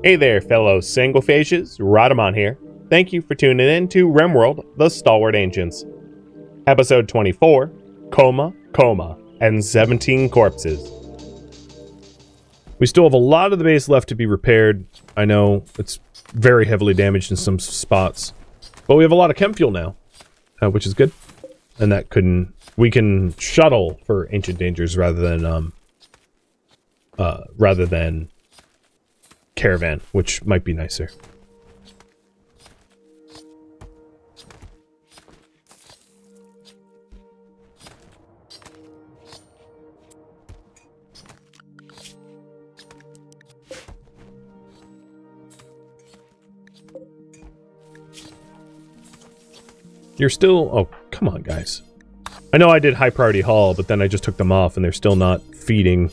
Hey there, fellow Sangophages, Rhadamant here. Thank you for tuning in to RimWorld, the Stalwart Ancients. Episode 24, Coma, and 17 Corpses. We still have a lot of the base left to be repaired. I know it's very heavily damaged in some spots. But we have a lot of chemfuel now, which is good. And that we can shuttle for ancient dangers rather than caravan, which might be nicer. You're still... Oh, come on, guys. I know I did high priority haul, but then I just took them off and they're still not feeding.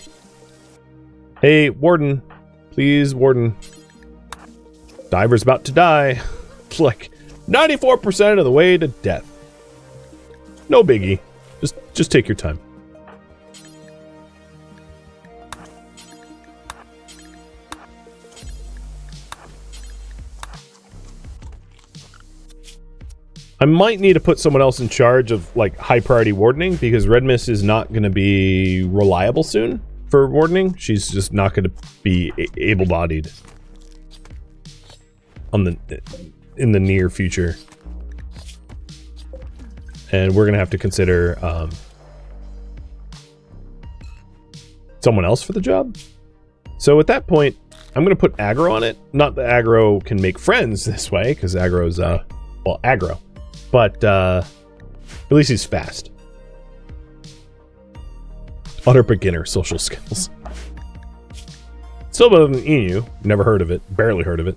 Hey, Warden. Please, Warden. Diver's about to die. It's like 94% of the way to death. No biggie. Just take your time. I might need to put someone else in charge of, like, high priority wardening, because Red Mist is not going to be reliable soon for wardening. She's just not going to be able-bodied in the near future. And we're going to have to consider someone else for the job. So at that point, I'm going to put aggro on it. Not that aggro can make friends this way, because aggro's, well, aggro. But, at least he's fast. Utter beginner social skills. Still better than Inu. Never heard of it. Barely heard of it.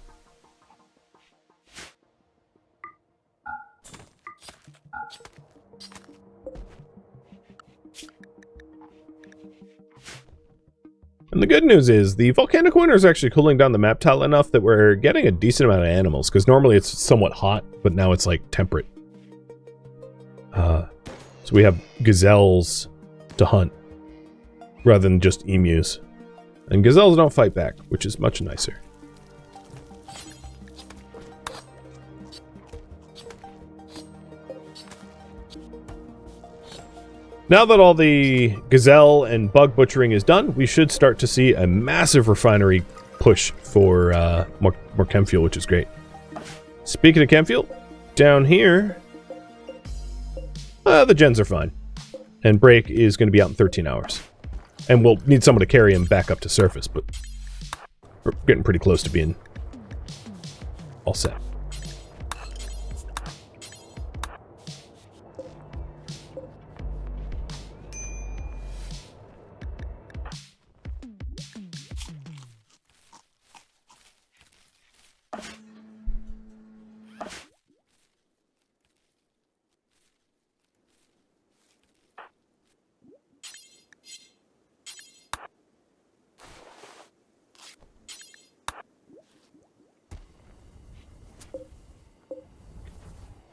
And the good news is, the volcanic winter is actually cooling down the map tile enough that we're getting a decent amount of animals, because normally it's somewhat hot, but now it's like temperate. So we have gazelles to hunt rather than just emus. And gazelles don't fight back, which is much nicer. Now that all the gazelle and bug butchering is done, we should start to see a massive refinery push for more chemfuel, which is great. Speaking of chemfuel, down here... the gens are fine. And Break is going to be out in 13 hours. And we'll need someone to carry him back up to surface, but we're getting pretty close to being all set.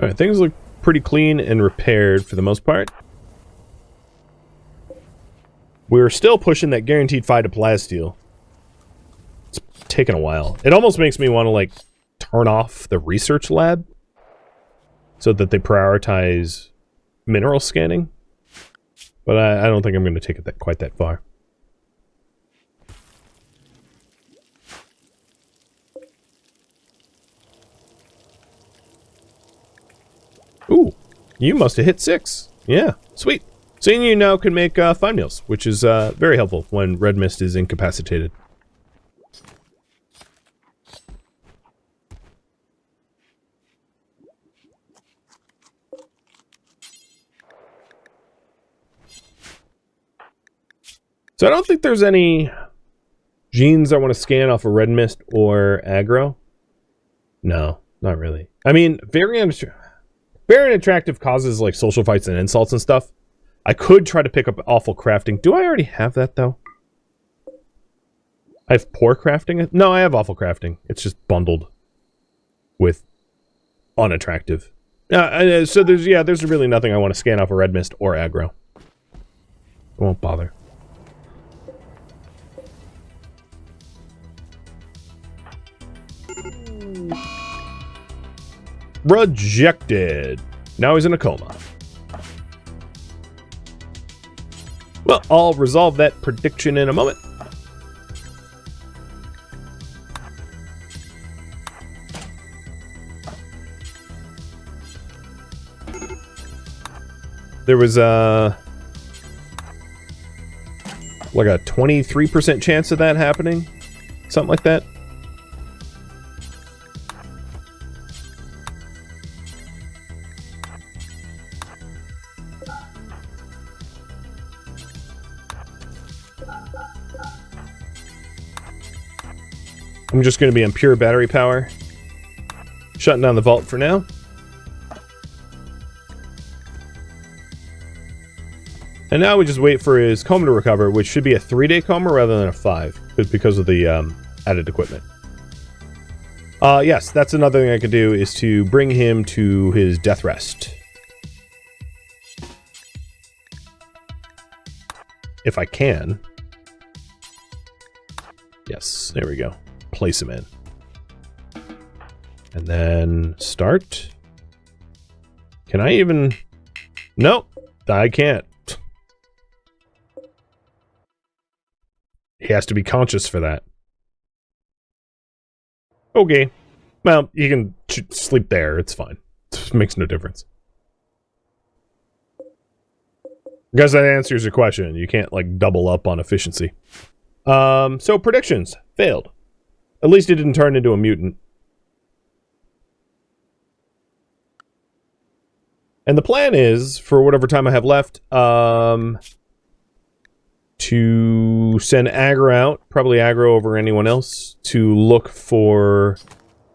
Alright, things look pretty clean and repaired for the most part. We're still pushing that guaranteed 5 to plasteel. It's taken a while. It almost makes me want to, like, turn off the research lab so that they prioritize mineral scanning. But I don't think I'm going to take it quite that far. Ooh, you must have hit 6. Yeah, sweet. So you now can make fine meals, which is very helpful when Red Mist is incapacitated. So I don't think there's any genes I want to scan off of Red Mist or aggro. No, not really. I mean, very attractive causes like social fights and insults and stuff. I could try to pick up awful crafting. Do I already have that, though? I have poor crafting? No, I have awful crafting. It's just bundled with unattractive. So there's really nothing I want to scan off of Red Mist or aggro. I won't bother. Rejected. Now he's in a coma. Well, I'll resolve that prediction in a moment. There was like a 23% chance of that happening. Something like that. I'm just going to be on pure battery power. Shutting down the vault for now. And now we just wait for his coma to recover, which should be a 3-day coma rather than a 5, because of the added equipment. Yes, that's another thing I could do, is to bring him to his death rest. If I can. Yes, there we go. Place him in. And then start. Can I even... Nope, I can't. He has to be conscious for that. Okay. Well, you can sleep there. It's fine. It makes no difference. I guess that answers your question. You can't, like, double up on efficiency. So predictions. Failed. At least it didn't turn into a mutant. And the plan is, for whatever time I have left, to send aggro out, probably aggro over anyone else, to look for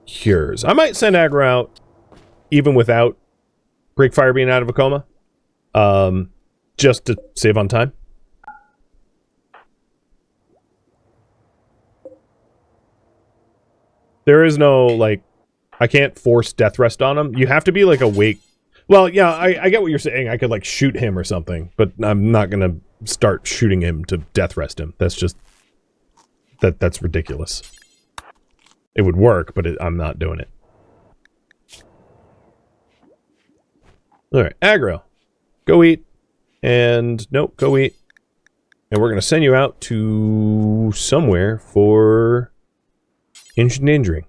cures. I might send aggro out even without Breakfire being out of a coma, just to save on time. There is no, like, I can't force death rest on him. You have to be, like, awake. Well, yeah, I get what you're saying. I could, like, shoot him or something, but I'm not gonna start shooting him to death rest him. That's just... That's ridiculous. It would work, but I'm not doing it. Alright, aggro. Go eat. And, nope, go eat. And we're gonna send you out to somewhere for... ancient injury.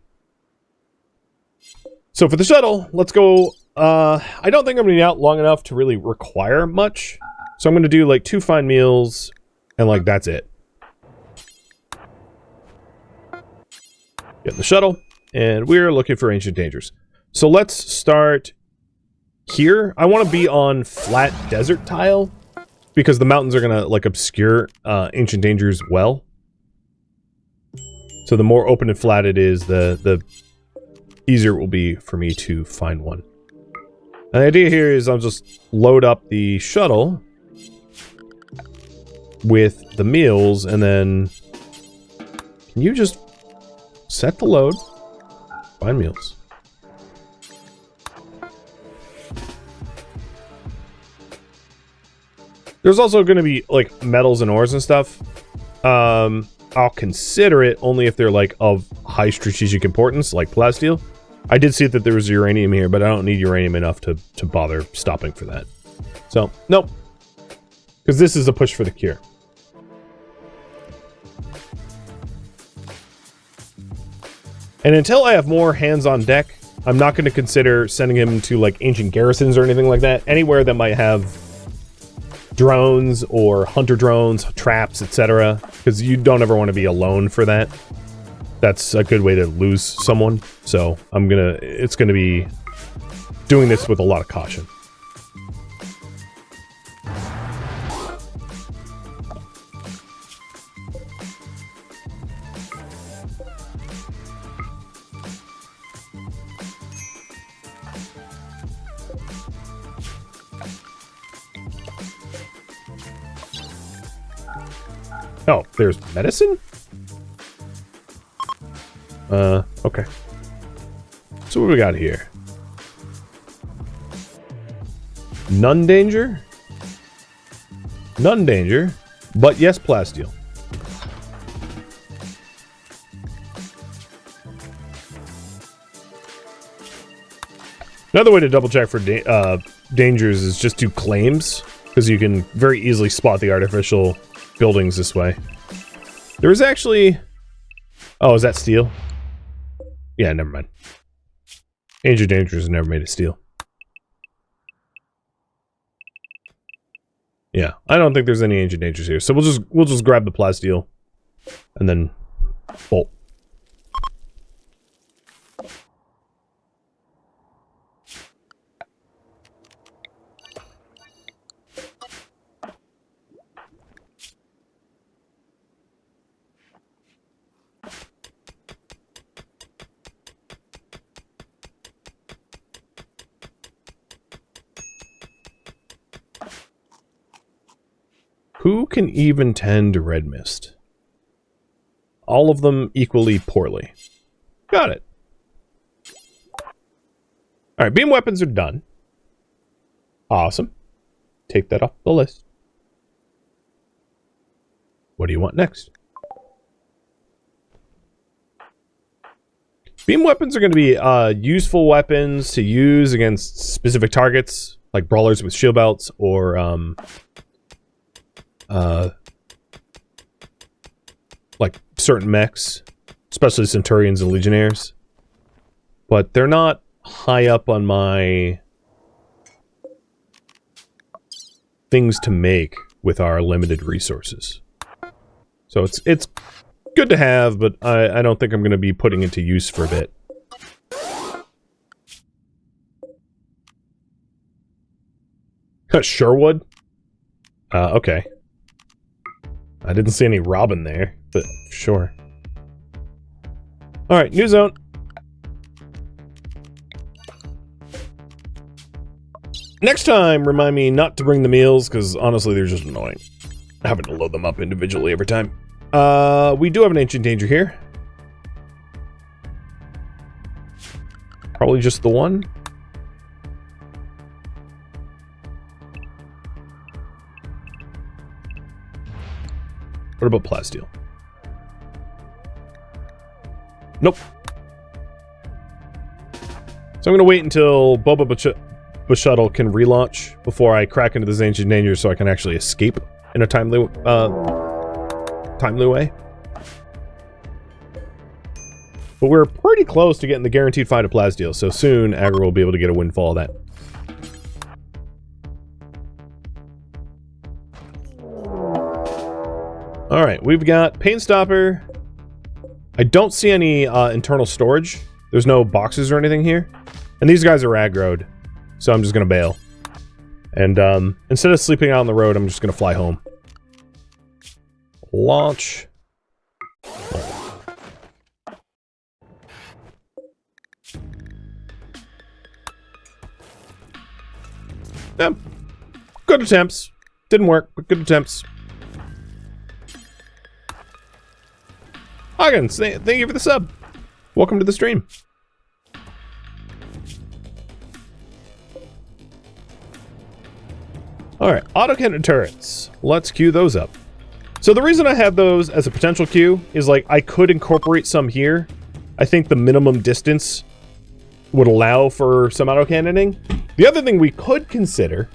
So for the shuttle, let's go. I don't think I'm going to be out long enough to really require much. So I'm going to do like 2 fine meals and like that's it. Get the shuttle and we're looking for ancient dangers. So let's start here. I want to be on flat desert tile because the mountains are going to like obscure ancient dangers well. So the more open and flat it is, the easier it will be for me to find one. And the idea here is I'll just load up the shuttle with the meals, and then... Can you just set the load? Find meals. There's also going to be, like, metals and ores and stuff. I'll consider it only if they're, like, of high strategic importance, like plasteel. I did see that there was uranium here, but I don't need uranium enough to bother stopping for that. So, nope. Because this is a push for the cure. And until I have more hands on deck, I'm not going to consider sending him to, like, ancient garrisons or anything like that. Anywhere that might have drones or hunter drones, traps, etc. Because you don't ever want to be alone for that. That's a good way to lose someone. So it's gonna be doing this with a lot of caution. Oh, there's medicine? Okay. So what do we got here? None danger? None danger, but yes, plasteel. Another way to double check for dangers is just do claims, because you can very easily spot the artificial buildings this way. There is actually... Oh, is that steel? Yeah, never mind. Ancient Dangers never made of steel. Yeah, I don't think there's any Ancient Dangers here, so we'll just grab the plasteel and then bolt. Who can even tend to red mist? All of them equally poorly. Got it. Alright, beam weapons are done. Awesome. Take that off the list. What do you want next? Beam weapons are going to be useful weapons to use against specific targets, like brawlers with shield belts, or like certain mechs, especially Centurions and Legionnaires. But they're not high up on my things to make with our limited resources. So it's good to have, but I don't think I'm going to be putting it to use for a bit. Sherwood? Okay. I didn't see any Robin there, but sure. Alright, new zone. Next time, remind me not to bring the meals, because honestly, they're just annoying. Having to load them up individually every time. We do have an Ancient Danger here. Probably just the one. What about plasteel? Nope. So I'm going to wait until Shuttle can relaunch before I crack into this Ancient Danger so I can actually escape in a timely way. But we're pretty close to getting the guaranteed find of plasteel, so soon Aggro will be able to get a windfall of that. Alright, we've got Pain Stopper. I don't see any internal storage. There's no boxes or anything here. And these guys are aggroed, so I'm just going to bail. And instead of sleeping out on the road, I'm just going to fly home. Launch. Yeah. Good attempts. Didn't work, but good attempts. Awakens, thank you for the sub. Welcome to the stream. Alright, autocannon turrets. Let's queue those up. So the reason I have those as a potential queue is like I could incorporate some here. I think the minimum distance would allow for some autocannoning. The other thing we could consider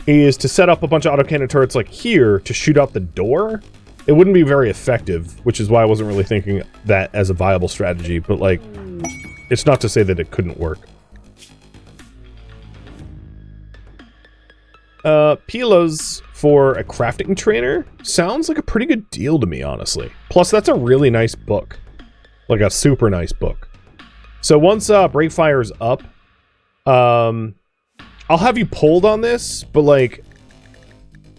is to set up a bunch of autocannon turrets like here to shoot out the door. It wouldn't be very effective, which is why I wasn't really thinking that as a viable strategy, but like, it's not to say that it couldn't work. Pilos for a crafting trainer sounds like a pretty good deal to me, honestly. Plus, that's a really nice book. Like a super nice book. So once Breakfire is up, I'll have you pulled on this, but like,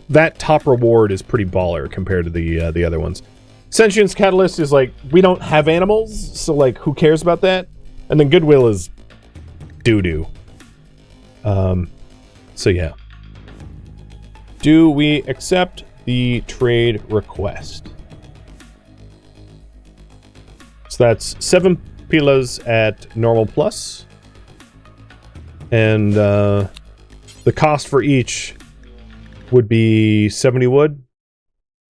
that top reward is pretty baller compared to the other ones. Sentience Catalyst is like, we don't have animals, so like, who cares about that? And then Goodwill is doo-doo. So yeah. Do we accept the trade request? So that's 7 pilas at normal plus. And the cost for each would be 70 wood.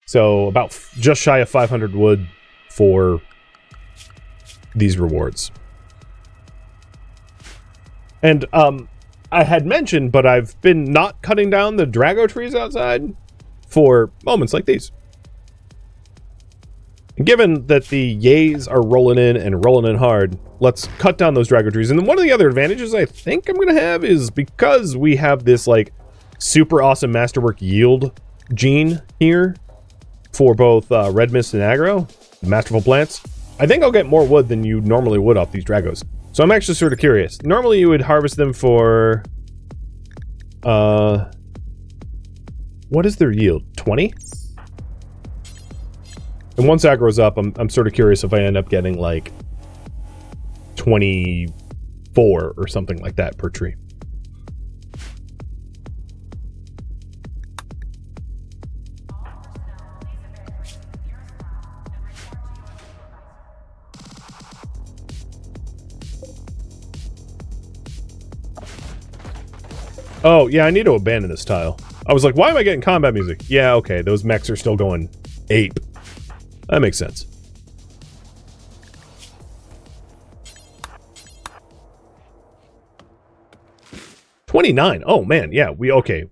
So about just shy of 500 wood for these rewards. And I had mentioned, but I've been not cutting down the Drago trees outside for moments like these. And given that the yays are rolling in hard, let's cut down those Drago trees. And then one of the other advantages I think I'm going to have is because we have this like super awesome masterwork yield gene here for both red mist and aggro, masterful plants. I think I'll get more wood than you normally would off these Dragos. So I'm actually sort of curious. Normally you would harvest them for, what is their yield? 20? And once aggro's up, I'm sort of curious if I end up getting like 24 or something like that per tree. Oh, yeah, I need to abandon this tile. I was like, why am I getting combat music? Yeah, okay, those mechs are still going ape. That makes sense. $29. Oh, man, yeah, okay.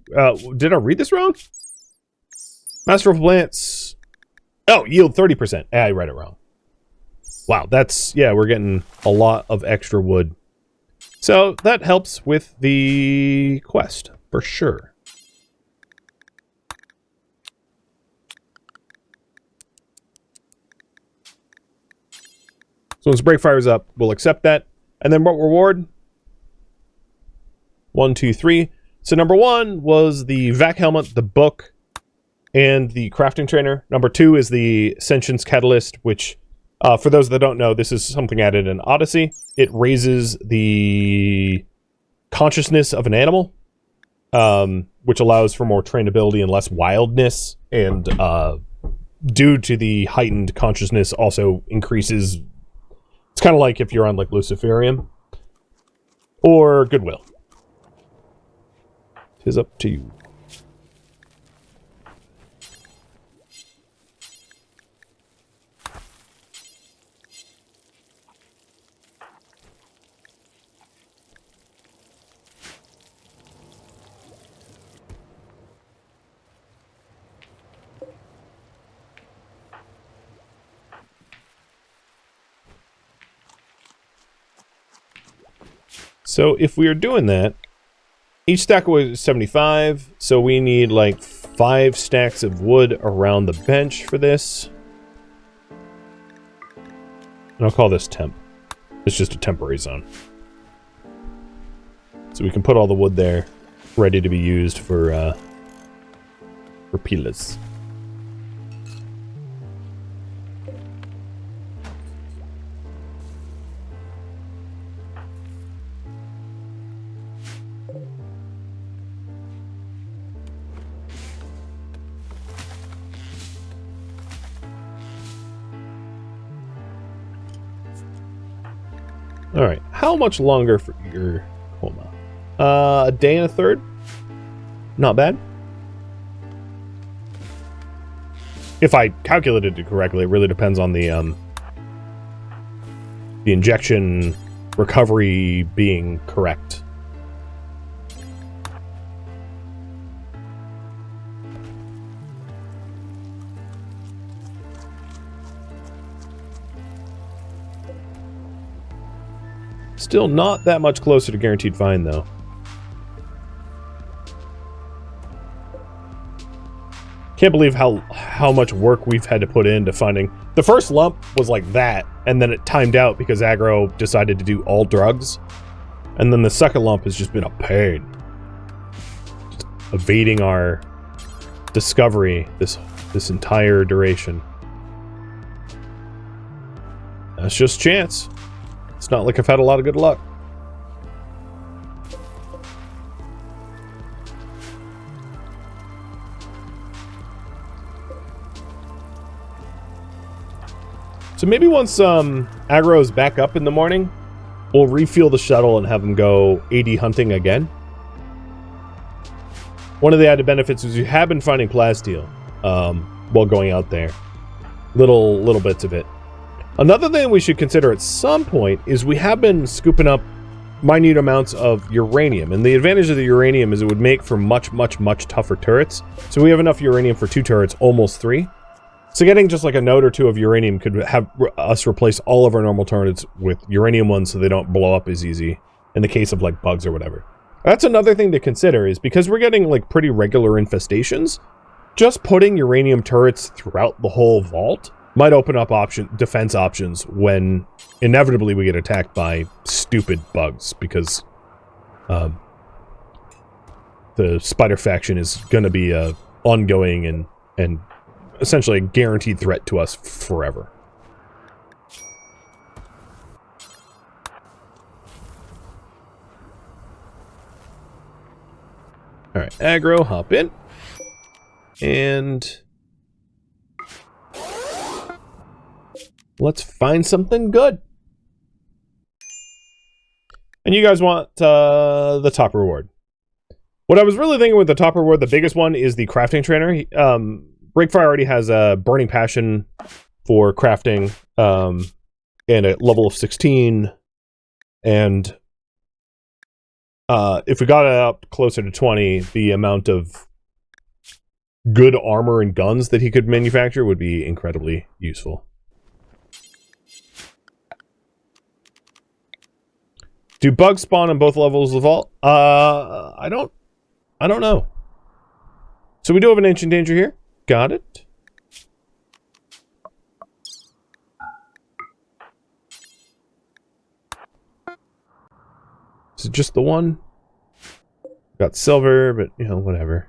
Did I read this wrong? Masterful plants. Oh, yield 30%. I read it wrong. Wow, yeah, we're getting a lot of extra wood. So that helps with the quest, for sure. So once Breakfire's up, we'll accept that. And then what reward? 1, 2, 3. So number 1 was the vac helmet, the book, and the crafting trainer. Number 2 is the sentience catalyst, which... for those that don't know, this is something added in Odyssey. It raises the consciousness of an animal, which allows for more trainability and less wildness. And due to the heightened consciousness, also increases... It's kind of like if you're on like Luciferium or Goodwill. 'Tis up to you. So if we are doing that, each stack of wood is 75, so we need like 5 stacks of wood around the bench for this. And I'll call this temp. It's just a temporary zone. So we can put all the wood there, ready to be used for pillars. Alright, how much longer for your Coma? A day and a third? Not bad. If I calculated it correctly, it really depends on the injection recovery being correct. Still not that much closer to guaranteed find, though. Can't believe how much work we've had to put into finding... The first lump was like that, and then it timed out because aggro decided to do all drugs. And then the second lump has just been a pain. Just evading our discovery this entire duration. That's just chance. It's not like I've had a lot of good luck. So maybe once aggro is back up in the morning, we'll refuel the shuttle and have them go AD hunting again. One of the added benefits is you have been finding plasteel while going out there. Little bits of it. Another thing we should consider at some point is we have been scooping up minute amounts of uranium. And the advantage of the uranium is it would make for much, much, much tougher turrets. So we have enough uranium for 2 turrets, almost 3. So getting just like a node or 2 of uranium could have us replace all of our normal turrets with uranium ones so they don't blow up as easy in the case of like bugs or whatever. That's another thing to consider, is because we're getting like pretty regular infestations, just putting uranium turrets throughout the whole vault might open up defense options when inevitably we get attacked by stupid bugs, because the spider faction is going to be a ongoing and essentially a guaranteed threat to us forever. All right, aggro, hop in, and let's find something good. And you guys want the top reward. What I was really thinking with the top reward, the biggest one, is the crafting trainer. Breakfire already has a burning passion for crafting, and a level of 16. And if we got it up closer to 20, the amount of good armor and guns that he could manufacture would be incredibly useful. Do bugs spawn on both levels of the vault? I don't know. So we do have an ancient danger here. Got it. Is it just the one? Got silver, but you know, whatever.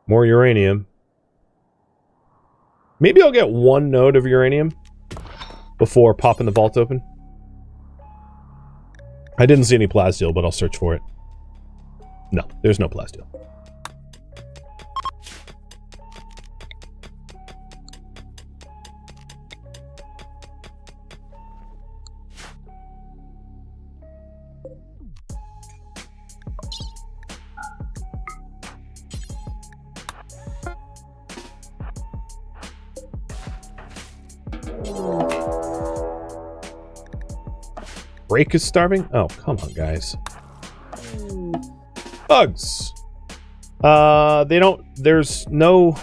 More uranium. Maybe I'll get 1 node of uranium before popping the vault open. I didn't see any plasteel, but I'll search for it. No, there's no plasteel. Break is starving? Oh, come on, guys. Bugs. They don't... There's no...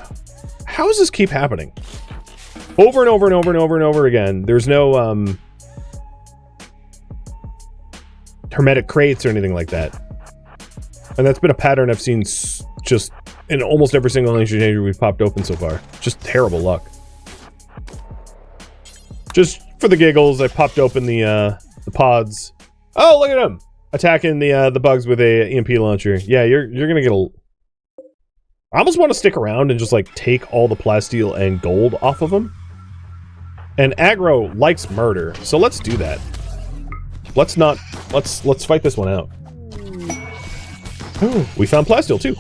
How does this keep happening? Over and over and over and over and over again. There's no, hermetic crates or anything like that. And that's been a pattern I've seen just in almost every single ancient danger we've popped open so far. Just terrible luck. Just for the giggles, I popped open the pods. Oh, look at him! Attacking the bugs with a EMP launcher. Yeah, you're gonna get a... I almost want to stick around and just like take all the plasteel and gold off of them. And aggro likes murder, so let's do that. Let's fight this one out. Ooh, we found plasteel too.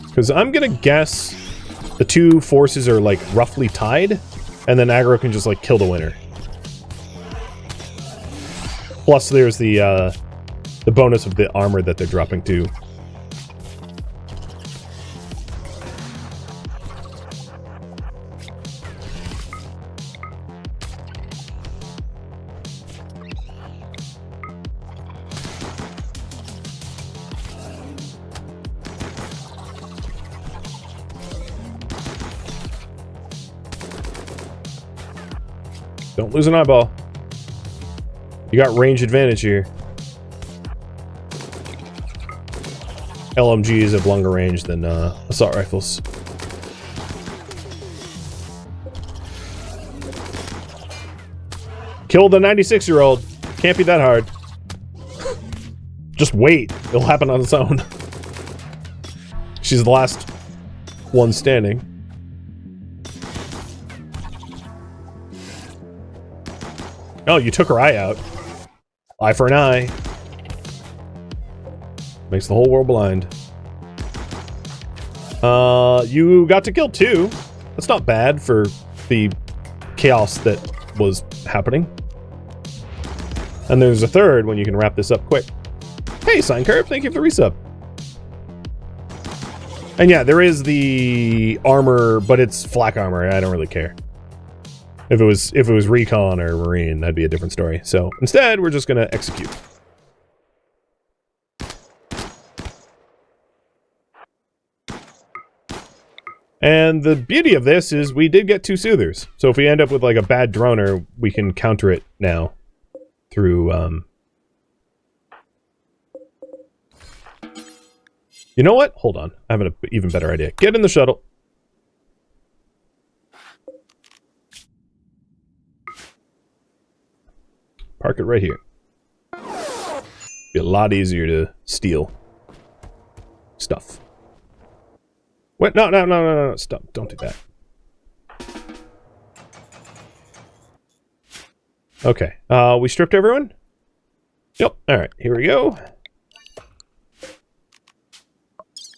Because I'm gonna guess the two forces are like roughly tied, and then aggro can just like kill the winner. Plus there's the bonus of the armor that they're dropping too. Don't lose an eyeball. You got range advantage here. LMGs have longer range than assault rifles. Kill the 96-year-old. Can't be that hard. Just wait. It'll happen on its own. She's the last one standing. Oh, you took her eye out. Eye for an eye. Makes the whole world blind. You got to kill 2. That's not bad for the chaos that was happening. And there's a 3rd when you can wrap this up quick. Hey, Sign Curve, thank you for the resub. And yeah, there is the armor, but it's flak armor. I don't really care. If it was recon or marine, that'd be a different story. So instead, we're just gonna execute. And the beauty of this is we did get 2 soothers. So if we end up with like a bad droner, we can counter it now through You know what? Hold on. I have an even better idea. Get in the shuttle. Park it right here. Be a lot easier to steal stuff. What? No. Stop. Don't do that. Okay. We stripped everyone? Yep. Alright, here we go.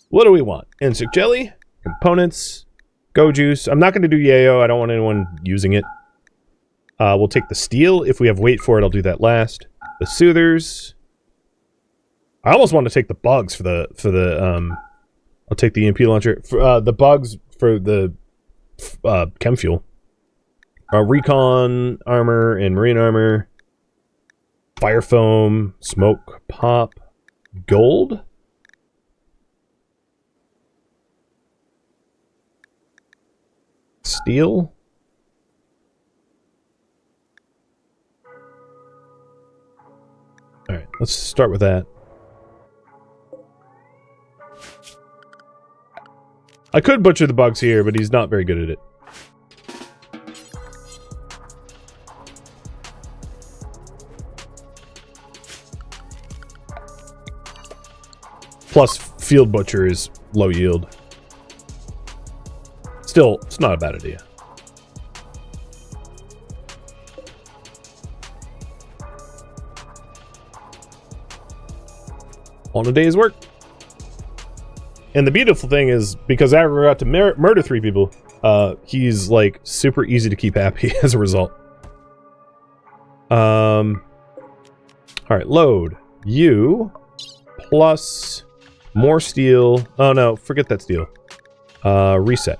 What do we want? Insect jelly, components, go juice. I'm not going to do yayo. I don't want anyone using it. We'll take the steel. If we have weight for it, I'll do that last. The soothers. I almost want to take the bugs for the I'll take the EMP launcher. For, the bugs for the chemfuel. Recon armor and marine armor. Fire foam, smoke, pop, gold. Steel. Alright, let's start with that. I could butcher the bugs here, but he's not very good at it. Plus, field butcher is low yield. Still, it's not a bad idea. On a day's work. And the beautiful thing is, because I forgot to murder 3 people, he's like super easy to keep happy as a result. Alright, load. You plus more steel. Oh no, forget that steel. Reset.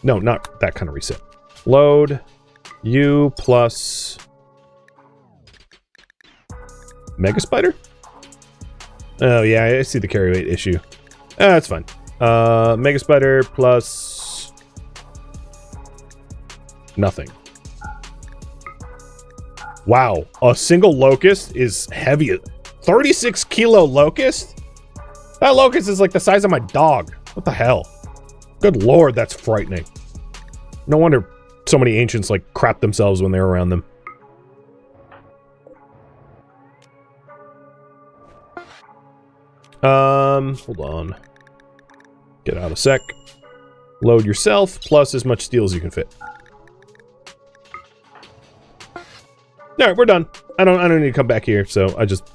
No, not that kind of reset. Load. You plus Mega Spider? Oh yeah, I see the carry weight issue. That's fine. Mega Spider plus nothing. Wow, a single locust is heavy. 36 kilo locust? That locust is like the size of my dog. What the hell? Good lord, that's frightening. No wonder so many ancients like crap themselves when they're around them. Hold on. Get out a sec. Load yourself, plus as much steel as you can fit. Alright, we're done. I don't need to come back here, so I just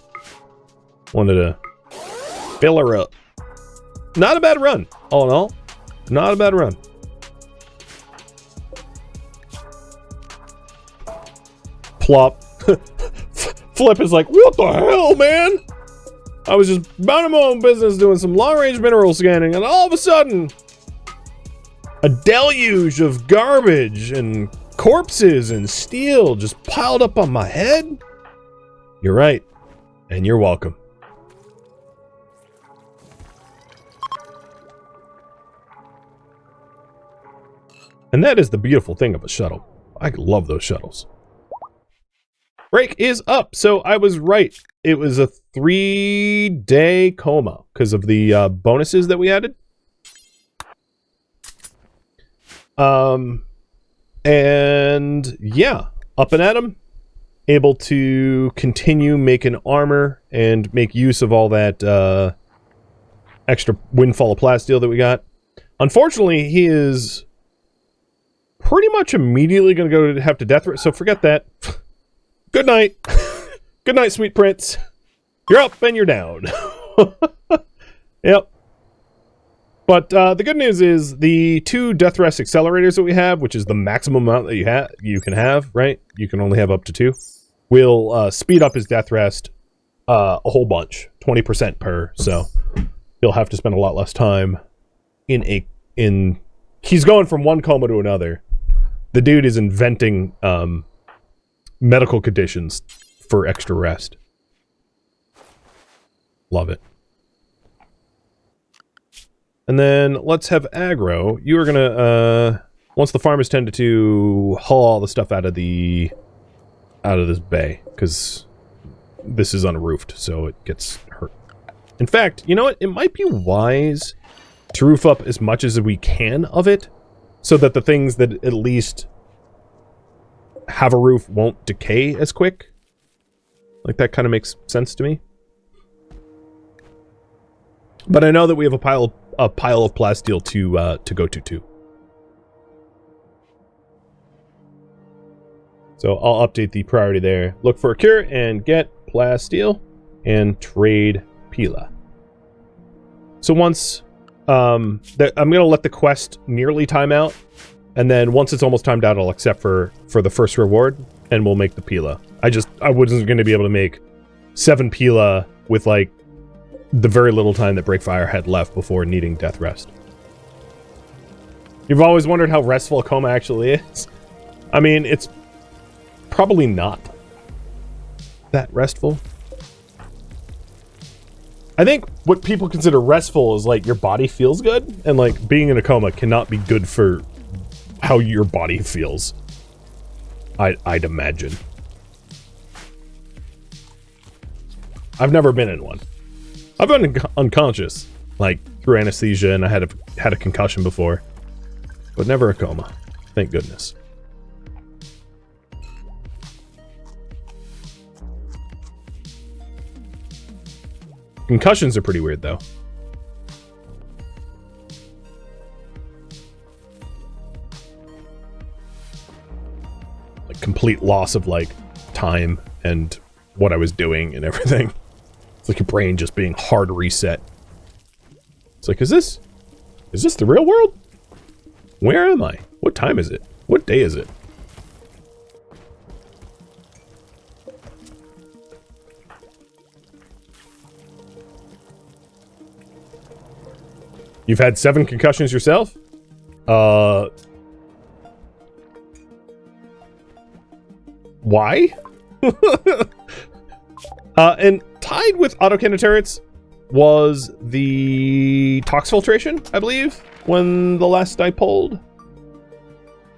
wanted to fill her up. Not a bad run, all in all. Not a bad run. Plop. Flip is like, what the hell, man? I was just minding my own business doing some long-range mineral scanning, and all of a sudden, a deluge of garbage and corpses and steel just piled up on my head? You're right, and you're welcome. And that is the beautiful thing of a shuttle. I love those shuttles. Break is up, so I was right. It was a 3-day coma because of the bonuses that we added. And yeah, up and at 'em. Able to continue making armor and make use of all that extra windfall of plasteel that we got. Unfortunately, he is pretty much immediately going to have to death. So forget that. Good night. Good night, sweet prince. You're up and you're down. Yep. But the good news is the 2 death rest accelerators that we have, which is the maximum amount that you can have, right? You can only have up to 2. Will speed up his death rest a whole bunch, 20% per. So he'll have to spend a lot less time in. He's going from one coma to another. The dude is inventing medical conditions for extra rest. Love it. And then let's have aggro. You are gonna once the farm is tended to haul all the stuff out of this bay, because this is unroofed, so it gets hurt. In fact, you know what? It might be wise to roof up as much as we can of it, so that the things that at least have a roof won't decay as quick. Like, that kind of makes sense to me. But I know that we have a pile of plasteel to go to too. So I'll update the priority there. Look for a cure and get plasteel and trade Pila. So once I'm gonna let the quest nearly time out, and then once it's almost timed out, I'll accept for the first reward, and we'll make the Pila. I wasn't gonna be able to make 7 Pila with like the very little time that Breakfire had left before needing death rest. You've always wondered how restful Coma actually is. I mean, it's probably not that restful. I think what people consider restful is like your body feels good, and like being in a coma cannot be good for how your body feels. I'd imagine. I've never been in one. I've been unconscious, like through anesthesia, and I had a concussion before, but never a coma. Thank goodness. Concussions are pretty weird, though. Like complete loss of like time and what I was doing and everything. It's like your brain just being hard reset. It's like, is this the real world? Where am I? What time is it? What day is it? You've had 7 concussions yourself? Why? And tied with autocannon turrets was the tox filtration, I believe, when the last I pulled.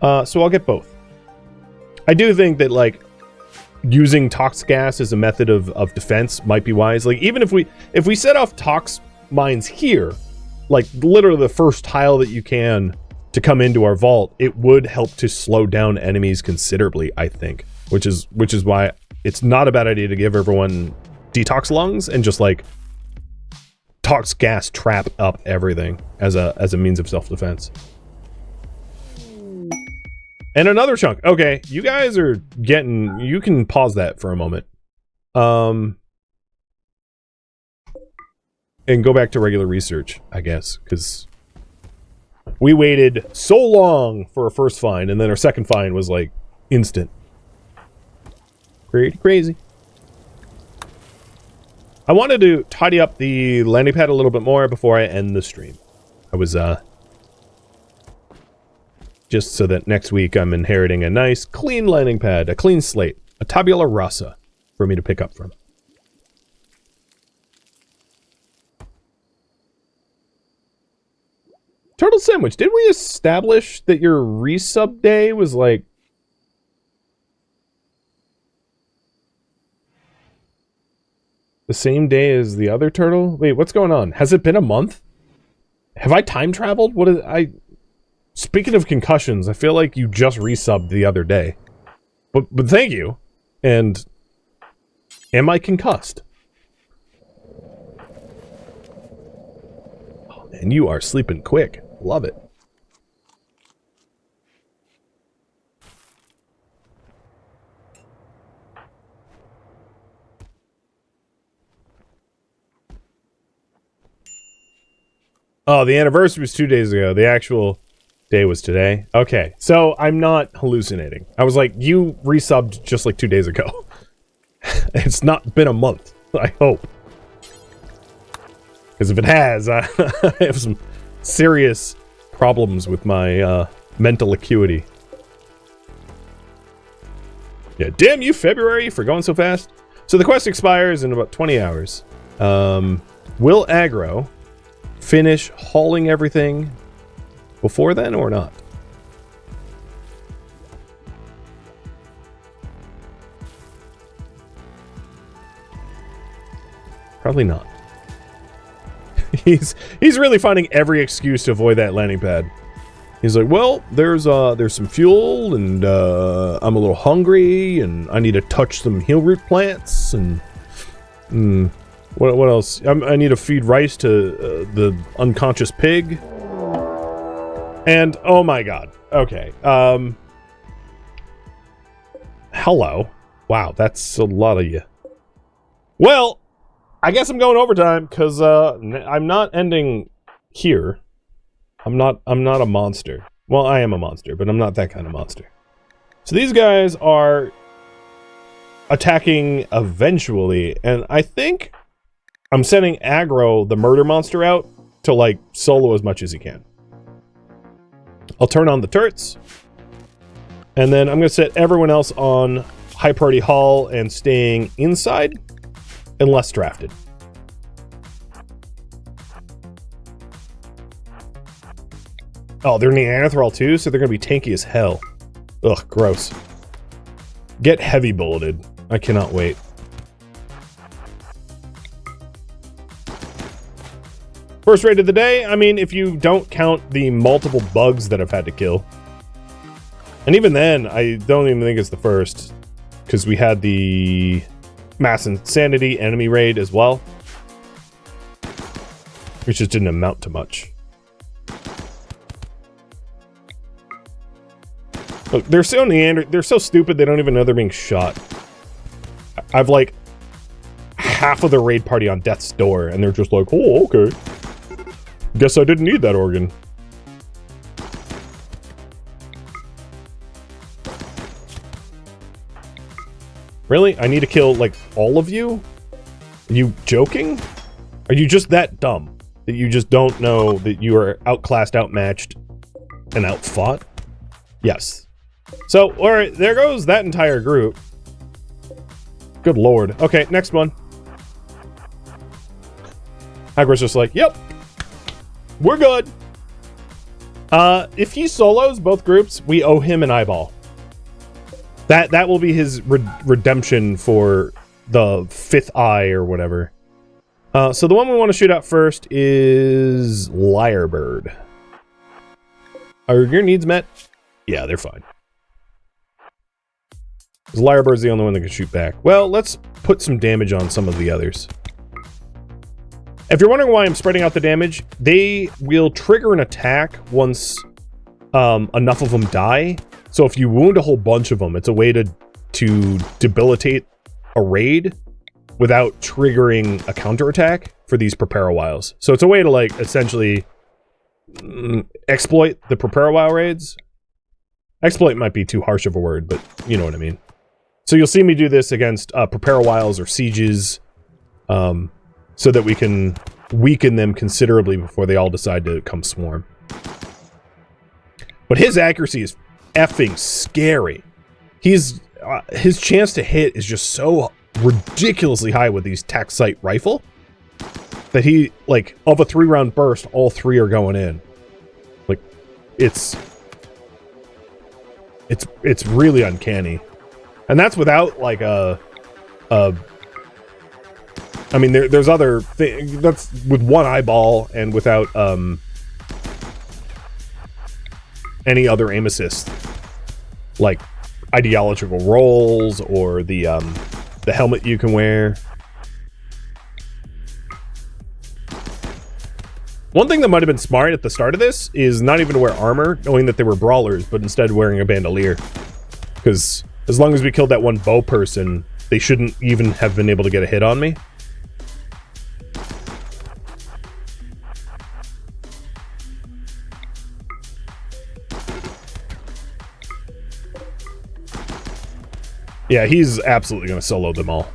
So I'll get both. I do think that, like, using tox gas as a method of defense might be wise. Like, even if we set off tox mines here, like literally the first tile that you can to come into our vault, it would help to slow down enemies considerably, I think. Which is why it's not a bad idea to give everyone detox lungs and just like tox gas trap up everything as a means of self-defense. And another chunk. Okay, you guys are getting, you can pause that for a moment. And go back to regular research, I guess, because we waited so long for a first find, and then our second find was like instant. Pretty crazy. I wanted to tidy up the landing pad a little bit more before I end the stream. I was just so that next week I'm inheriting a nice clean landing pad, a clean slate, a tabula rasa for me to pick up from. Turtle Sandwich, did we establish that your resub day was like the same day as the other turtle? Wait, what's going on? Has it been a month? Have I time traveled? What is I? Speaking of concussions, I feel like you just resubbed the other day. But thank you. And am I concussed? Oh man, you are sleeping quick. Love it. Oh, the anniversary was 2 days ago. The actual day was today. Okay, so I'm not hallucinating. I was like, you resubbed just like 2 days ago. It's not been a month, I hope. Because if it has, I have some serious problems with my mental acuity. Yeah, damn you, February, for going so fast. So the quest expires in about 20 hours. Will aggro finish hauling everything before then or not? Probably not. He's really finding every excuse to avoid that landing pad. He's like, well, there's some fuel, and I'm a little hungry, and I need to touch some heel root plants, and what else? I need to feed rice to the unconscious pig. And oh my god, okay. Hello. Wow, that's a lot of you. Well, I guess I'm going overtime because I'm not ending here. I'm not a monster. Well, I am a monster, but I'm not that kind of monster. So these guys are attacking eventually, and I think I'm sending aggro, the murder monster, out to like solo as much as he can. I'll turn on the turrets, and then I'm going to set everyone else on high priority haul and staying inside unless drafted. Oh, they're Neanderthal too, so they're going to be tanky as hell. Ugh, gross. Get heavy bulleted. I cannot wait. First raid of the day, I mean, if you don't count the multiple bugs that I've had to kill. And even then, I don't even think it's the first. Because we had the Mass Insanity enemy raid as well. Which just didn't amount to much. Look, they're so stupid they don't even know they're being shot. I've like half of the raid party on death's door, and they're just like, oh, okay. Guess I didn't need that organ. Really? I need to kill, like, all of you? Are you joking? Are you just that dumb that you just don't know that you are outclassed, outmatched, and outfought? Yes. So, alright, there goes that entire group. Good lord. Okay, next one. Aggro's just like, yep. We're good. If he solos both groups, we owe him an eyeball. That will be his redemption for the fifth eye or whatever. So the one we want to shoot out first is Lyrebird. Are your needs met? Yeah, they're fine. Lyrebird's the only one that can shoot back. Well, let's put some damage on some of the others. If you're wondering why I'm spreading out the damage, they will trigger an attack once enough of them die. So if you wound a whole bunch of them, it's a way to debilitate a raid without triggering a counterattack for these Prepare-a-Whiles. So it's a way to, like, essentially exploit the Prepare-a-While raids. Exploit might be too harsh of a word, but you know what I mean. So you'll see me do this against Prepare-a-Whiles or sieges, so that we can weaken them considerably before they all decide to come swarm. But his accuracy is effing scary. His chance to hit is just so ridiculously high with these tac sight rifle that he, like, of a 3-round burst, all 3 are going in. Like, it's really uncanny. And that's without, like, I mean, there's other things. That's with one eyeball and without any other aim assist, like ideological rolls or the helmet you can wear. One thing that might have been smart at the start of this is not even to wear armor, knowing that they were brawlers, but instead wearing a bandolier. Because as long as we killed that one bow person, they shouldn't even have been able to get a hit on me. Yeah, he's absolutely going to solo them all.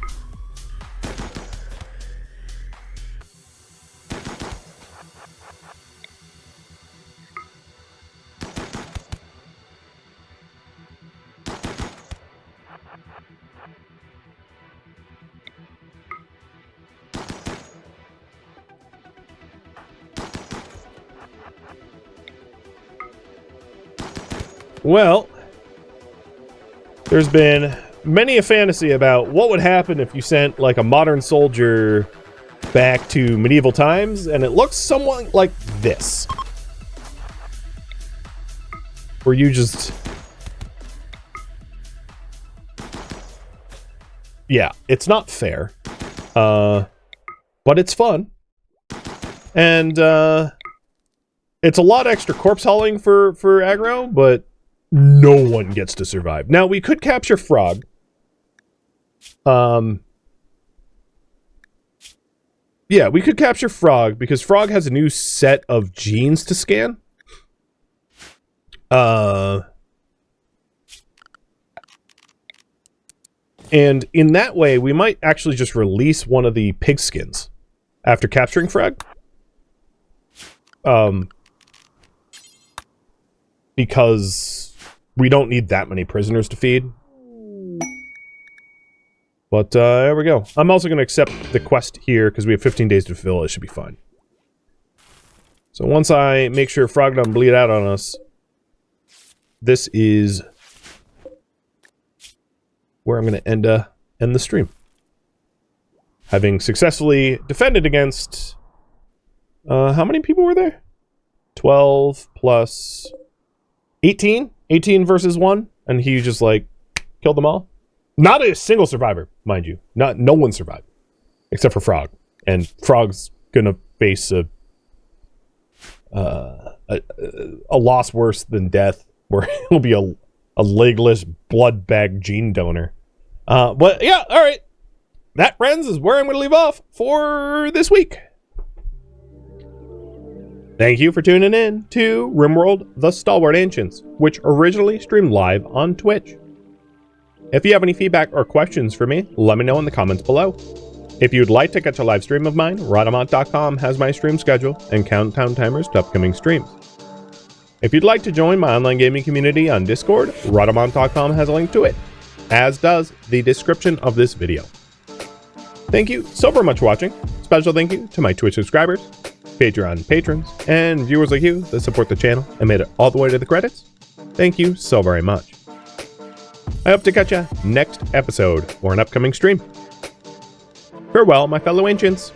Well, there's been many a fantasy about what would happen if you sent like a modern soldier back to medieval times, and it looks somewhat like this. Where you just... Yeah, it's not fair. But it's fun. And, it's a lot extra corpse hauling for aggro, but no one gets to survive. Now, we could capture Frog. Yeah, we could capture Frog, because Frog has a new set of genes to scan. And in that way, we might actually just release one of the pig skins after capturing Frog. Because we don't need that many prisoners to feed. But, there we go. I'm also going to accept the quest here, because we have 15 days to fulfill. It should be fine. So once I make sure Frog doesn't bleed out on us, this is where I'm going to end the stream. Having successfully defended against... how many people were there? 12 plus 18? 18 versus 1? And he just, like, killed them all? Not a single survivor, mind you. No one survived. Except for Frog. And Frog's gonna face a loss worse than death, where he'll be a legless blood bag gene donor. But yeah, alright. That, friends, is where I'm gonna leave off for this week. Thank you for tuning in to RimWorld, the Stalwart Ancients, which originally streamed live on Twitch. If you have any feedback or questions for me, let me know in the comments below. If you'd like to catch a live stream of mine, Rhadamant.com has my stream schedule and countdown timers to upcoming streams. If you'd like to join my online gaming community on Discord, Rhadamant.com has a link to it, as does the description of this video. Thank you so very much for watching. Special thank you to my Twitch subscribers, Patreon patrons, and viewers like you that support the channel and made it all the way to the credits. Thank you so very much. I hope to catch you next episode or an upcoming stream. Farewell, my fellow ancients.